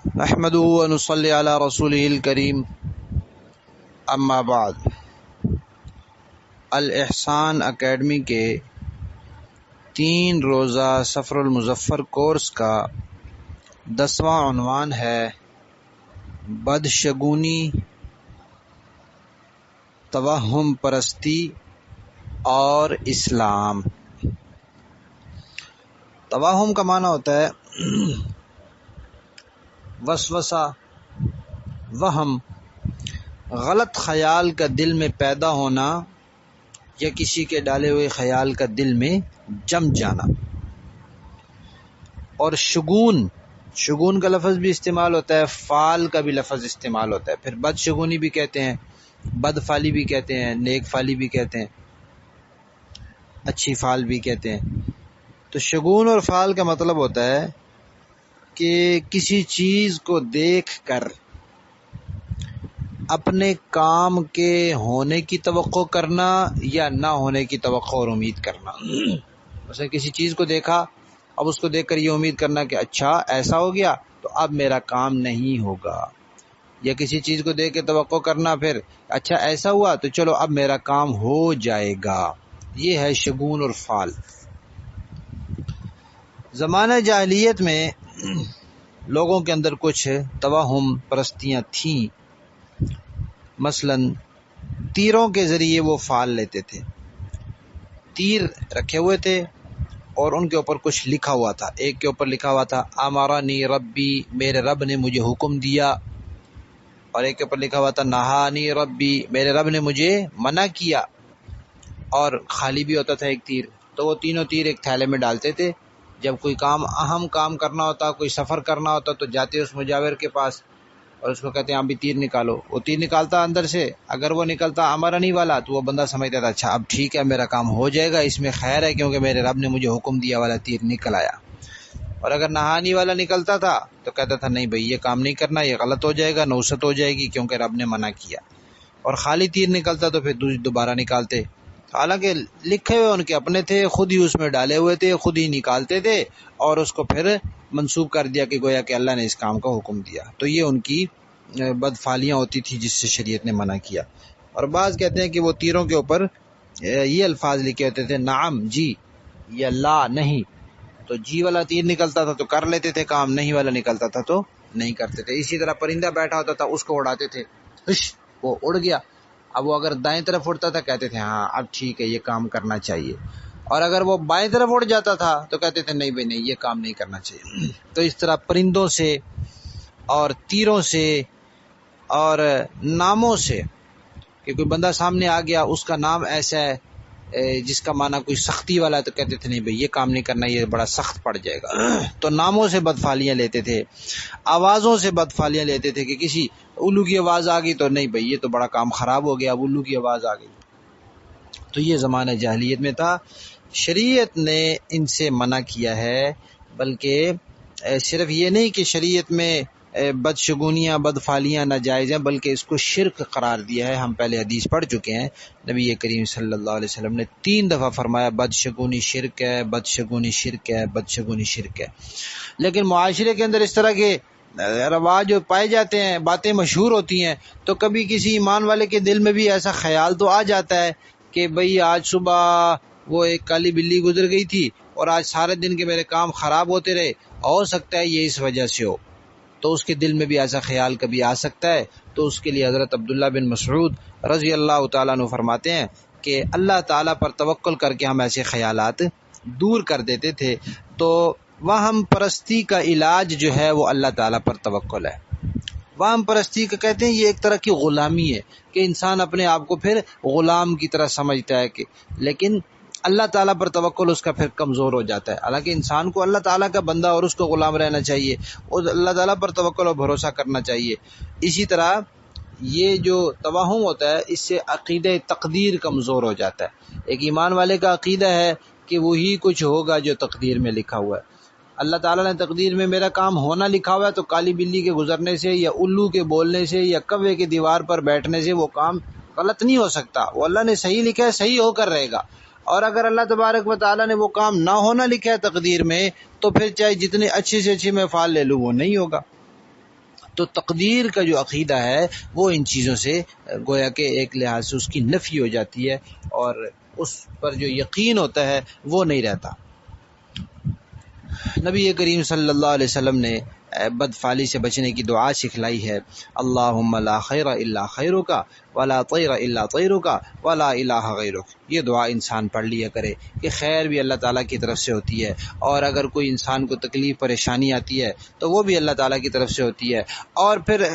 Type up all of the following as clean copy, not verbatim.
نحمده ونصلي على رسوله الكريم اما بعد۔ الاحسان اکیڈمی کے 3 روزہ سفر المظفر کورس کا 10واں عنوان ہے بدشگونی، توہم پرستی اور اسلام۔ توہم کا معنی ہوتا ہے وسوسہ، وہم، غلط خیال کا دل میں پیدا ہونا یا کسی کے ڈالے ہوئے خیال کا دل میں جم جانا۔ اور شگون کا لفظ بھی استعمال ہوتا ہے، فال کا بھی لفظ استعمال ہوتا ہے، پھر بد شگونی بھی کہتے ہیں، بد فالی بھی کہتے ہیں، نیک فالی بھی کہتے ہیں، اچھی فال بھی کہتے ہیں۔ تو شگون اور فال کا مطلب ہوتا ہے کہ کسی چیز کو دیکھ کر اپنے کام کے ہونے کی توقع کرنا یا نہ ہونے کی توقع اور امید کرنا۔ مثلا کسی چیز کو دیکھا، اب اس کو دیکھ کر یہ امید کرنا کہ اچھا ایسا ہو گیا تو اب میرا کام نہیں ہوگا، یا کسی چیز کو دیکھ کے توقع کرنا پھر اچھا ایسا ہوا تو چلو اب میرا کام ہو جائے گا۔ یہ ہے شگون اور فال۔ زمانہ جاہلیت میں لوگوں کے اندر کچھ توہم پرستیاں تھیں، مثلا تیروں کے ذریعے وہ فال لیتے تھے۔ تیر رکھے ہوئے تھے اور ان کے اوپر کچھ لکھا ہوا تھا، ایک کے اوپر لکھا ہوا تھا امرنی ربی، میرے رب نے مجھے حکم دیا، اور ایک کے اوپر لکھا ہوا تھا نہانی ربی، میرے رب نے مجھے منع کیا، اور خالی بھی ہوتا تھا ایک تیر۔ تو وہ تینوں تیر ایک تھیلے میں ڈالتے تھے، جب کوئی اہم کام کرنا ہوتا، کوئی سفر کرنا ہوتا تو جاتے اس مجاور کے پاس اور اس کو کہتے ہیں آپ بھی تیر نکالو۔ وہ تیر نکالتا اندر سے، اگر وہ نکلتا امرنی والا تو وہ بندہ سمجھتا تھا اچھا اب ٹھیک ہے میرا کام ہو جائے گا، اس میں خیر ہے کیونکہ میرے رب نے مجھے حکم دیا والا تیر نکل آیا۔ اور اگر نہانی والا نکلتا تھا تو کہتا تھا نہیں بھائی یہ کام نہیں کرنا، یہ غلط ہو جائے گا، نوست ہو جائے گی کیونکہ رب نے منع کیا۔ اور خالی تیر نکلتا تو پھر دوبارہ نکالتے، حالانکہ لکھے ہوئے ان کے اپنے تھے، خود ہی اس میں ڈالے ہوئے تھے، خود ہی نکالتے تھے اور اس کو پھر منسوب کر دیا کہ گویا کہ اللہ نے اس کام کا حکم دیا۔ تو یہ ان کی بدفالیاں ہوتی تھی جس سے شریعت نے منع کیا۔ اور بعض کہتے ہیں کہ وہ تیروں کے اوپر یہ الفاظ لکھے ہوتے تھے نعم جی یا لا نہیں، تو جی والا تیر نکلتا تھا تو کر لیتے تھے کام، نہیں والا نکلتا تھا تو نہیں کرتے تھے۔ اسی طرح پرندہ بیٹھا ہوتا تھا اس کو اڑاتے تھے، وہ اڑ گیا، اب وہ اگر دائیں طرف اڑتا تھا کہتے تھے ہاں اب ٹھیک ہے یہ کام کرنا چاہیے، اور اگر وہ بائیں طرف اڑ جاتا تھا تو کہتے تھے نہیں بھائی نہیں یہ کام نہیں کرنا چاہیے۔ تو اس طرح پرندوں سے اور تیروں سے اور ناموں سے، کہ کوئی بندہ سامنے آ گیا اس کا نام ایسا ہے جس کا معنی کوئی سختی والا ہے تو کہتے تھے نہیں بھائی یہ کام نہیں کرنا، یہ بڑا سخت پڑ جائے گا۔ تو ناموں سے بدفالیاں لیتے تھے، آوازوں سے بدفالیاں لیتے تھے کہ کسی الو کی آواز آ گئی تو نہیں بھائی یہ تو بڑا کام خراب ہو گیا، اب الو کی آواز آ گئی۔ تو یہ زمانہ جاہلیت میں تھا، شریعت نے ان سے منع کیا ہے، بلکہ صرف یہ نہیں کہ شریعت میں بدشگونیاں بدفالیاں ناجائز ہیں، بلکہ اس کو شرک قرار دیا ہے۔ ہم پہلے حدیث پڑھ چکے ہیں، نبی کریم صلی اللہ علیہ وسلم نے 3 دفعہ فرمایا بدشگونی شرک ہے، بدشگونی شرک ہے، بدشگونی شرک ہے۔ لیکن معاشرے کے اندر اس طرح کے رواج جو پائے جاتے ہیں، باتیں مشہور ہوتی ہیں، تو کبھی کسی ایمان والے کے دل میں بھی ایسا خیال تو آ جاتا ہے کہ بھئی آج صبح وہ ایک کالی بلی گزر گئی تھی اور آج سارے دن کے میرے کام خراب ہوتے رہے، ہو سکتا ہے یہ اس وجہ سے ہو، تو اس کے دل میں بھی ایسا خیال کبھی آ سکتا ہے۔ تو اس کے لیے حضرت عبداللہ بن مسعود رضی اللہ تعالیٰ عنہ فرماتے ہیں کہ اللہ تعالیٰ پر توکل کر کے ہم ایسے خیالات دور کر دیتے تھے۔ تو وہم پرستی کا علاج جو ہے وہ اللہ تعالیٰ پر توکل ہے۔ وہم پرستی کا کہتے ہیں یہ ایک طرح کی غلامی ہے کہ انسان اپنے آپ کو پھر غلام کی طرح سمجھتا ہے، کہ لیکن اللہ تعالیٰ پر توکل اس کا پھر کمزور ہو جاتا ہے۔ حالانکہ انسان کو اللہ تعالیٰ کا بندہ اور اس کو غلام رہنا چاہیے، اور اللہ تعالیٰ پر توکل اور بھروسہ کرنا چاہیے۔ اسی طرح یہ جو توہم ہوتا ہے اس سے عقیدہ تقدیر کمزور ہو جاتا ہے۔ ایک ایمان والے کا عقیدہ ہے کہ وہی کچھ ہوگا جو تقدیر میں لکھا ہوا ہے۔ اللہ تعالیٰ نے تقدیر میں میرا کام ہونا لکھا ہوا ہے، تو کالی بلی کے گزرنے سے یا الو کے بولنے سے یا کوے کے دیوار پر بیٹھنے سے وہ کام غلط نہیں ہو سکتا، وہ اللہ نے صحیح لکھا ہے، صحیح ہو کر رہے گا۔ اور اگر اللہ تبارک و تعالیٰ نے وہ کام نہ ہونا لکھا ہے تقدیر میں، تو پھر چاہے جتنے اچھی سے اچھی میں فال لے لوں وہ نہیں ہوگا۔ تو تقدیر کا جو عقیدہ ہے وہ ان چیزوں سے گویا کہ ایک لحاظ سے اس کی نفی ہو جاتی ہے، اور اس پر جو یقین ہوتا ہے وہ نہیں رہتا۔ نبی کریم صلی اللہ علیہ وسلم نے بدفعلی سے بچنے کی دعا سکھلائی ہے، اللہم لا خیر الا خیرک ولا طیر الا طیرک ولا الہ غیرک۔ یہ دعا انسان پڑھ لیا کرے کہ خیر بھی اللہ تعالیٰ کی طرف سے ہوتی ہے، اور اگر کوئی انسان کو تکلیف پریشانی آتی ہے تو وہ بھی اللہ تعالیٰ کی طرف سے ہوتی ہے، اور پھر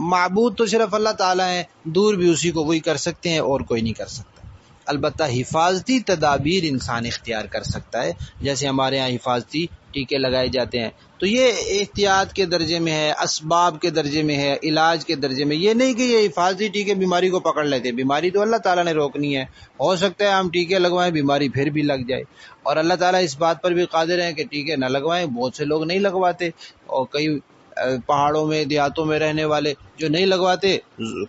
معبود تو صرف اللہ تعالیٰ ہیں، دور بھی اسی کو وہی کر سکتے ہیں اور کوئی نہیں کر سکتا۔ البتہ حفاظتی تدابیر انسان اختیار کر سکتا ہے، جیسے ہمارے ہاں حفاظتی ٹیکے لگائے جاتے ہیں، تو یہ احتیاط کے درجے میں ہے، اسباب کے درجے میں ہے، علاج کے درجے میں۔ یہ نہیں کہ یہ حفاظتی ٹیکے بیماری کو پکڑ لیتے، بیماری تو اللہ تعالیٰ نے روکنی ہے، ہو سکتا ہے ہم ٹیکے لگوائیں بیماری پھر بھی لگ جائے، اور اللہ تعالیٰ اس بات پر بھی قادر ہے کہ ٹیکے نہ لگوائیں۔ بہت سے لوگ نہیں لگواتے، اور کئی پہاڑوں میں دیہاتوں میں رہنے والے جو نہیں لگواتے،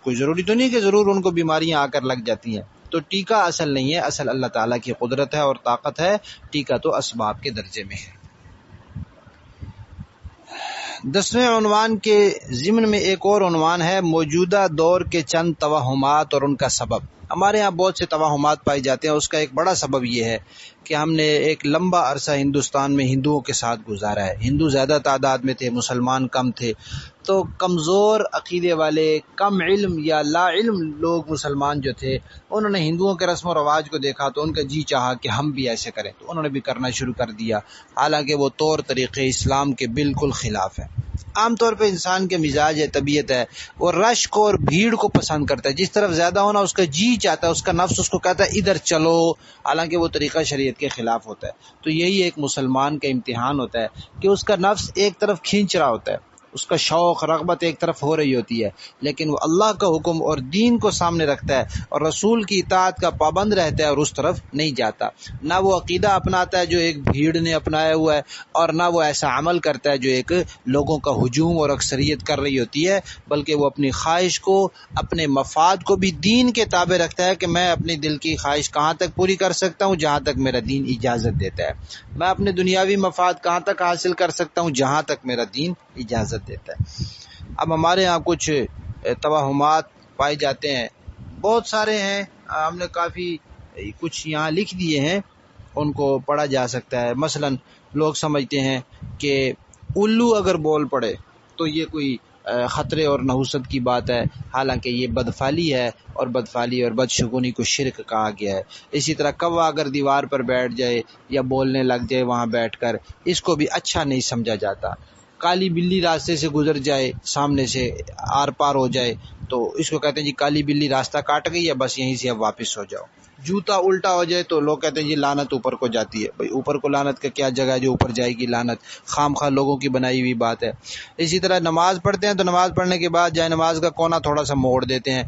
کوئی ضروری تو نہیں کہ ضرور ان کو بیماریاں آ کر لگ جاتی ہیں۔ تو ٹیکہ اصل نہیں ہے، اصل اللہ تعالیٰ کی قدرت ہے اور طاقت ہے، ٹیکہ تو اسباب کے درجے میں ہے۔ 10ویں عنوان کے ضمن میں ایک اور عنوان ہے، موجودہ دور کے چند توہمات اور ان کا سبب۔ ہمارے ہاں بہت سے توہمات پائے جاتے ہیں، اس کا ایک بڑا سبب یہ ہے کہ ہم نے ایک لمبا عرصہ ہندوستان میں ہندوؤں کے ساتھ گزارا ہے، ہندو زیادہ تعداد میں تھے، مسلمان کم تھے، تو کمزور عقیدے والے، کم علم یا لا علم لوگ مسلمان جو تھے، انہوں نے ہندوؤں کے رسم و رواج کو دیکھا تو ان کا جی چاہا کہ ہم بھی ایسے کریں، تو انہوں نے بھی کرنا شروع کر دیا، حالانکہ وہ طور طریقے اسلام کے بالکل خلاف ہیں۔ عام طور پہ انسان کے مزاج ہے، طبیعت ہے، وہ رشک اور بھیڑ کو پسند کرتا ہے، جس طرف زیادہ ہونا اس کا جی چاہتا ہے، اس کا نفس اس کو کہتا ہے ادھر چلو، حالانکہ وہ طریقہ شریعت کے خلاف ہوتا ہے۔ تو یہی ایک مسلمان کا امتحان ہوتا ہے کہ اس کا نفس ایک طرف کھینچ رہا ہوتا ہے، اس کا شوق رغبت ایک طرف ہو رہی ہوتی ہے، لیکن وہ اللہ کا حکم اور دین کو سامنے رکھتا ہے اور رسول کی اطاعت کا پابند رہتا ہے اور اس طرف نہیں جاتا۔ نہ وہ عقیدہ اپناتا ہے جو ایک بھیڑ نے اپنایا ہوا ہے، اور نہ وہ ایسا عمل کرتا ہے جو ایک لوگوں کا ہجوم اور اکثریت کر رہی ہوتی ہے، بلکہ وہ اپنی خواہش کو، اپنے مفاد کو بھی دین کے تابع رکھتا ہے کہ میں اپنی دل کی خواہش کہاں تک پوری کر سکتا ہوں، جہاں تک میرا دین اجازت دیتا ہے، میں اپنے دنیاوی مفاد کہاں تک حاصل کر سکتا ہوں، جہاں تک میرا دین اجازت دیتا ہے۔ اب ہمارے ہاں کچھ توہمات پائے جاتے ہیں، بہت سارے ہیں، ہم نے کافی کچھ یہاں لکھ دیے ہیں، ان کو پڑھا جا سکتا ہے۔ مثلا لوگ سمجھتے ہیں کہ الو اگر بول پڑے تو یہ کوئی خطرے اور نحوست کی بات ہے، حالانکہ یہ بدفعلی ہے، اور بدفعلی اور بدشگونی کو شرک کہا گیا ہے۔ اسی طرح کوہ اگر دیوار پر بیٹھ جائے یا بولنے لگ جائے وہاں بیٹھ کر، اس کو بھی اچھا نہیں سمجھا جاتا۔ کالی بلی راستے سے گزر جائے، سامنے سے آر پار ہو جائے، تو اس کو کہتے ہیں جی کالی بلی راستہ کاٹ گئی ہے، بس یہیں سے اب واپس ہو جاؤ۔ جوتا الٹا ہو جائے تو لوگ کہتے ہیں جی لعنت اوپر کو جاتی ہے، بھئی اوپر کو لعنت کا کیا جگہ ہے جو اوپر جائے گی لعنت، خام خواہ لوگوں کی بنائی ہوئی بات ہے۔ اسی طرح نماز پڑھتے ہیں تو نماز پڑھنے کے بعد جائے نماز کا کونا تھوڑا سا موڑ دیتے ہیں۔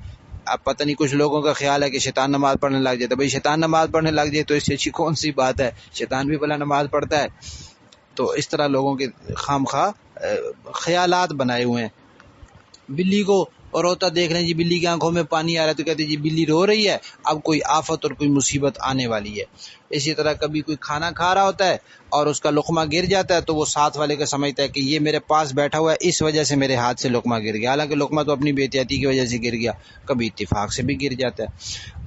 اب پتہ نہیں کچھ لوگوں کا خیال ہے کہ شیطان نماز پڑھنے لگ جائے، تو بھئی شیطان نماز پڑھنے لگ جائے تو اس سے اچھی کون سی بات ہے، شیطان بھی بھلا نماز پڑھتا ہے۔ تو اس طرح لوگوں کے خام خواہ خیالات بنائے ہوئے ہیں۔ بلی کو روتا دیکھ رہے ہیں، جی بلی کی آنکھوں میں پانی آ رہا ہے تو کہتے ہیں جی بلی رو رہی ہے، اب کوئی آفت اور کوئی مصیبت آنے والی ہے۔ اسی طرح کبھی کوئی کھانا کھا رہا ہوتا ہے اور اس کا لقمہ گر جاتا ہے تو وہ ساتھ والے کا سمجھتا ہے کہ یہ میرے پاس بیٹھا ہوا ہے، اس وجہ سے میرے ہاتھ سے لقمہ گر گیا، حالانکہ لقمہ تو اپنی بے احتیاطی کی وجہ سے گر گیا، کبھی اتفاق سے بھی گر جاتا ہے۔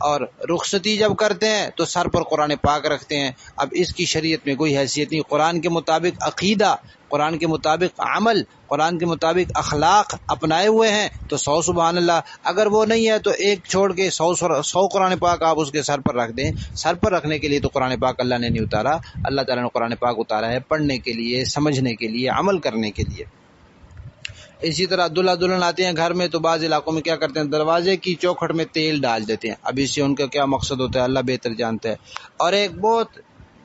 اور رخصتی جب کرتے ہیں تو سر پر قرآن پاک رکھتے ہیں، اب اس کی شریعت میں کوئی حیثیت نہیں، قرآن کے مطابق عقیدہ، قرآن کے مطابق عمل، قرآن کے مطابق اخلاق اپنائے ہوئے ہیں تو 100 سبحان اللہ، اگر وہ نہیں ہے تو ایک چھوڑ کے 100 قرآن پاک آپ اس کے سر پر رکھ دیں۔ سر پر رکھنے کے لیے تو قرآن پاک اللہ نے نہیں اتارا، اللہ تعالیٰ نے قرآن پاک اتارا ہے پڑھنے کے لیے، سمجھنے کے لیے، عمل کرنے کے لیے۔ اسی طرح دلہا دلہن آتے ہیں گھر میں تو بعض علاقوں میں کیا کرتے ہیں، دروازے کی چوکھٹ میں تیل ڈال دیتے ہیں، اب اس سے ان کا کیا مقصد ہوتا ہے اللہ بہتر جانتا ہے۔ اور ایک بہت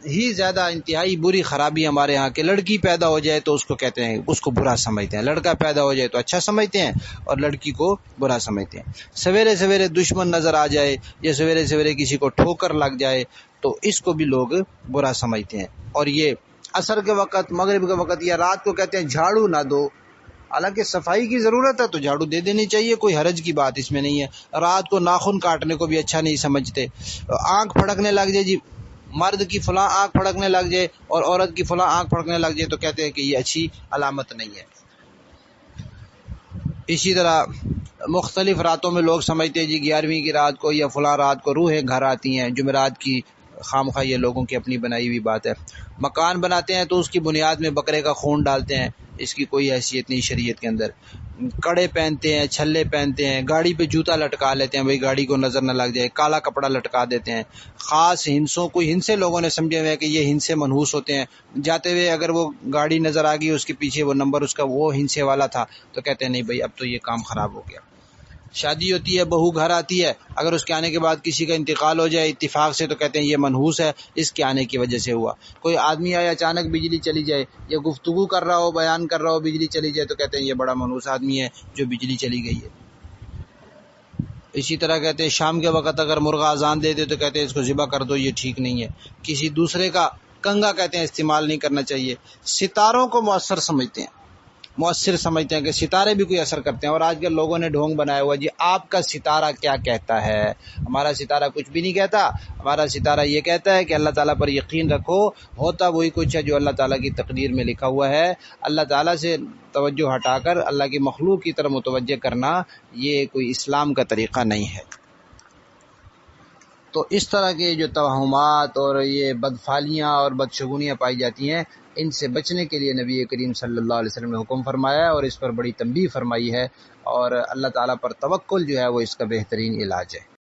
ہی زیادہ انتہائی بری خرابی ہمارے ہاں کہ لڑکی پیدا ہو جائے تو اس کو کہتے ہیں، اس کو برا سمجھتے ہیں، لڑکا پیدا ہو جائے تو اچھا سمجھتے ہیں اور لڑکی کو برا سمجھتے ہیں۔ سویرے سویرے دشمن نظر آ جائے یا سویرے سویرے کسی کو ٹھوکر لگ جائے تو اس کو بھی لوگ برا سمجھتے ہیں۔ اور یہ عصر کے وقت، مغرب کے وقت یا رات کو کہتے ہیں جھاڑو نہ دو، حالانکہ صفائی کی ضرورت ہے تو جھاڑو دے دینی چاہیے، کوئی حرج کی بات اس میں نہیں ہے۔ رات کو ناخن کاٹنے کو بھی اچھا نہیں سمجھتے۔ آنکھ پھڑکنے لگ جائے، جی مرد کی فلاں آنکھ پھڑکنے لگ جائے اور عورت کی فلاں آنکھ پھڑکنے لگ جائے تو کہتے ہیں کہ یہ اچھی علامت نہیں ہے۔ اسی طرح مختلف راتوں میں لوگ سمجھتے ہیں جی 11ویں کی رات کو یا فلاں رات کو روحیں گھر آتی ہیں، جمعرات کی خامخواہ یہ لوگوں کی اپنی بنائی ہوئی بات ہے۔ مکان بناتے ہیں تو اس کی بنیاد میں بکرے کا خون ڈالتے ہیں، اس کی کوئی حیثیت نہیں شریعت کے اندر۔ کڑے پہنتے ہیں، چھلے پہنتے ہیں، گاڑی پہ جوتا لٹکا لیتے ہیں بھئی گاڑی کو نظر نہ لگ جائے، کالا کپڑا لٹکا دیتے ہیں۔ خاص ہندسوں کو ہندسے لوگوں نے سمجھے ہوئے ہیں کہ یہ ہندسے منحوس ہوتے ہیں، جاتے ہوئے اگر وہ گاڑی نظر آ گئی اس کے پیچھے وہ نمبر اس کا وہ ہندسے والا تھا تو کہتے ہیں نہیں بھئی اب تو یہ کام خراب ہو گیا۔ شادی ہوتی ہے، بہو گھر آتی ہے، اگر اس کے آنے کے بعد کسی کا انتقال ہو جائے اتفاق سے تو کہتے ہیں یہ منحوس ہے، اس کے آنے کی وجہ سے ہوا۔ کوئی آدمی آیا اچانک بجلی چلی جائے، یا گفتگو کر رہا ہو بیان کر رہا ہو بجلی چلی جائے تو کہتے ہیں یہ بڑا منحوس آدمی ہے جو بجلی چلی گئی ہے۔ اسی طرح کہتے ہیں شام کے وقت اگر مرغا اذان دے دے تو کہتے ہیں اس کو ذبح کر دو، یہ ٹھیک نہیں ہے۔ کسی دوسرے کا کنگا کہتے ہیں استعمال نہیں کرنا چاہیے۔ ستاروں کو مؤثر سمجھتے ہیں، مؤثر سمجھتے ہیں کہ ستارے بھی کوئی اثر کرتے ہیں، اور آج کل لوگوں نے ڈھونگ بنایا ہوا جی آپ کا ستارہ کیا کہتا ہے۔ ہمارا ستارہ کچھ بھی نہیں کہتا، ہمارا ستارہ یہ کہتا ہے کہ اللہ تعالیٰ پر یقین رکھو، ہوتا وہی کچھ ہے جو اللہ تعالیٰ کی تقدیر میں لکھا ہوا ہے۔ اللہ تعالیٰ سے توجہ ہٹا کر اللہ کی مخلوق کی طرف متوجہ کرنا یہ کوئی اسلام کا طریقہ نہیں ہے۔ تو اس طرح کے جو توہمات اور یہ بدفعلیاں اور بدشگونیاں پائی جاتی ہیں، ان سے بچنے کے لیے نبی کریم صلی اللہ علیہ وسلم نے حکم فرمایا ہے اور اس پر بڑی تنبیہ فرمائی ہے، اور اللہ تعالیٰ پر توکل جو ہے وہ اس کا بہترین علاج ہے۔